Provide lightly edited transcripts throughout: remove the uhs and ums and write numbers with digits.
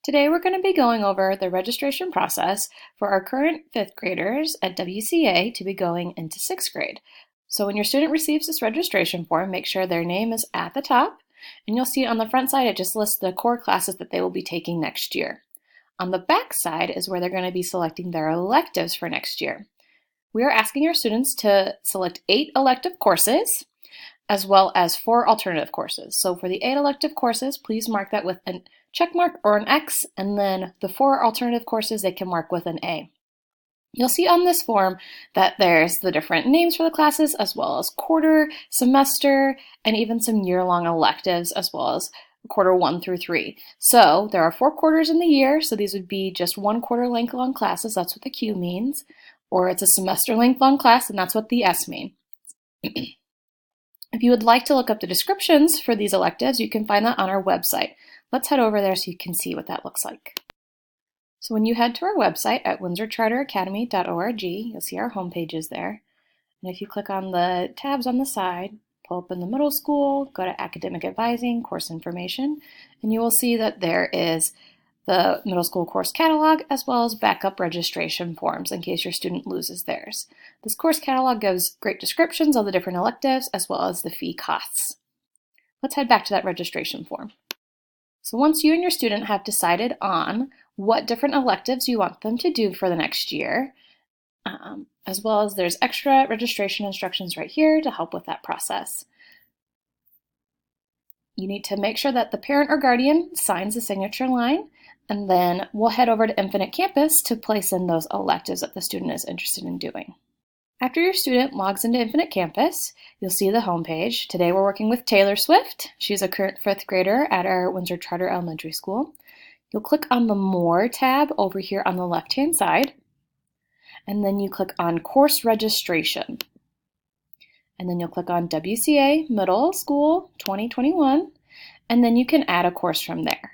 Today we're going to be going over the registration process for our current 5th graders at WCA to be going into 6th grade. So when your student receives this registration form, make sure their name is at the top, and you'll see on the front side it just lists the core classes that they will be taking next year. On the back side is where they're going to be selecting their electives for next year. We are asking your students to select 8 elective courses as well as 4 alternative courses. So for the 8 elective courses, please mark that with a check mark or an X, and then the 4 alternative courses they can mark with an A. You'll see on this form that there's the different names for the classes as well as quarter, semester, and even some year-long electives as well as quarter 1 through 3. So there are 4 quarters in the year, so these would be just 1 quarter length long classes, that's what the Q means, or it's a semester length long class, and that's what the S mean. If you would like to look up the descriptions for these electives, you can find that on our website. Let's head over there so you can see what that looks like. So when you head to our website at windsorcharteracademy.org, you'll see our home pages there. And if you click on the tabs on the side, pull up in the middle school, go to academic advising, course information, and you will see that there is the middle school course catalog as well as backup registration forms in case your student loses theirs. This course catalog gives great descriptions of the different electives as well as the fee costs. Let's head back to that registration form. So once you and your student have decided on what different electives you want them to do for the next year, as well as there's extra registration instructions right here to help with that process. You need to make sure that the parent or guardian signs the signature line, and then we'll head over to Infinite Campus to place in those electives that the student is interested in doing. After your student logs into Infinite Campus, you'll see the homepage. Today we're working with Taylor Swift. She's a current 5th grader at our Windsor Charter Elementary School. You'll click on the More tab over here on the left-hand side, and then you click on Course Registration. And then you'll click on WCA Middle School 2021, and then you can add a course from there.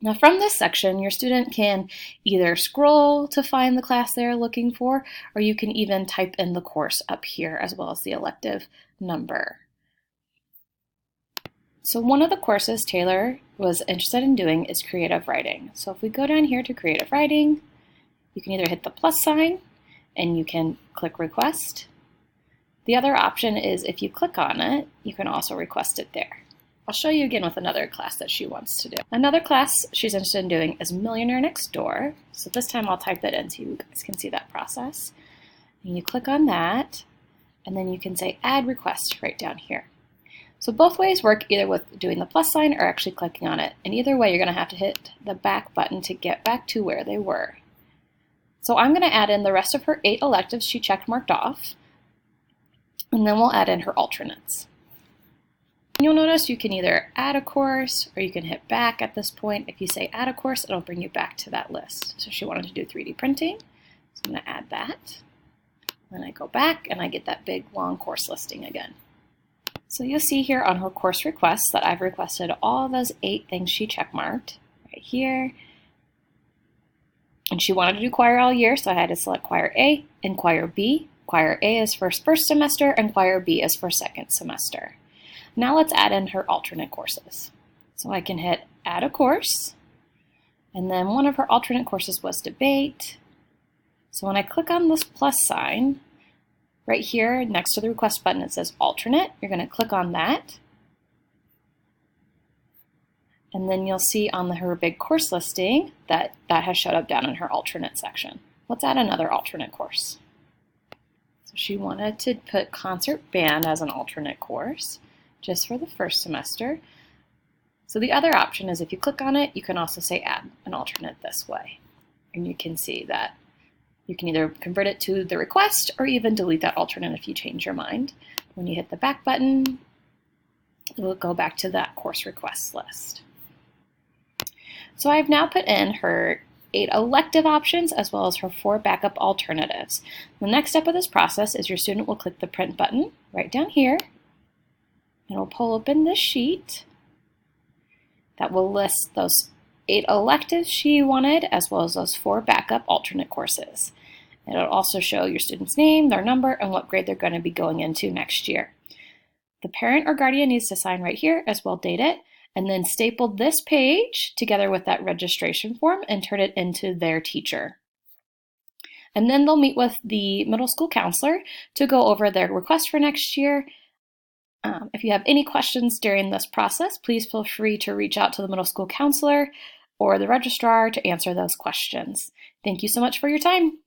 Now from this section, your student can either scroll to find the class they're looking for, or you can even type in the course up here as well as the elective number. So one of the courses Taylor was interested in doing is creative writing. So if we go down here to creative writing, you can either hit the plus sign and you can click request. The other option is if you click on it, you can also request it there. I'll show you again with another class that she wants to do. Another class she's interested in doing is Millionaire Next Door. So this time I'll type that in so you guys can see that process. And you click on that, and then you can say add request right down here. So both ways work, either with doing the plus sign or actually clicking on it. And either way, you're going to have to hit the back button to get back to where they were. So I'm going to add in the rest of her 8 electives she checked marked off, and then we'll add in her alternates. You'll notice you can either add a course or you can hit back at this point. If you say add a course, it'll bring you back to that list. So she wanted to do 3D printing, so I'm going to add that. Then I go back and I get that big long course listing again. So you'll see here on her course requests that I've requested all those 8 things she checkmarked right here. And she wanted to do choir all year, so I had to select choir A and choir B. Choir A is for first semester and choir B is for second semester. Now let's add in her alternate courses. So I can hit add a course, and then one of her alternate courses was debate. So when I click on this plus sign, right here next to the request button it says alternate. You're going to click on that. And then you'll see on her big course listing that has showed up down in her alternate section. Let's add another alternate course. So she wanted to put concert band as an alternate course, just for the first semester. So the other option is if you click on it, you can also say add an alternate this way. And you can see that you can either convert it to the request or even delete that alternate if you change your mind. When you hit the back button, it will go back to that course requests list. So I've now put in her 8 elective options as well as her 4 backup alternatives. The next step of this process is your student will click the print button right down here, and it'll pull open this sheet that will list those 8 electives she wanted as well as those 4 backup alternate courses. It'll also show your student's name, their number, and what grade they're going to be going into next year. The parent or guardian needs to sign right here as well date it, and then staple this page together with that registration form and turn it into their teacher. And then they'll meet with the middle school counselor to go over their request for next year. If you have any questions during this process, please feel free to reach out to the middle school counselor or the registrar to answer those questions. Thank you so much for your time.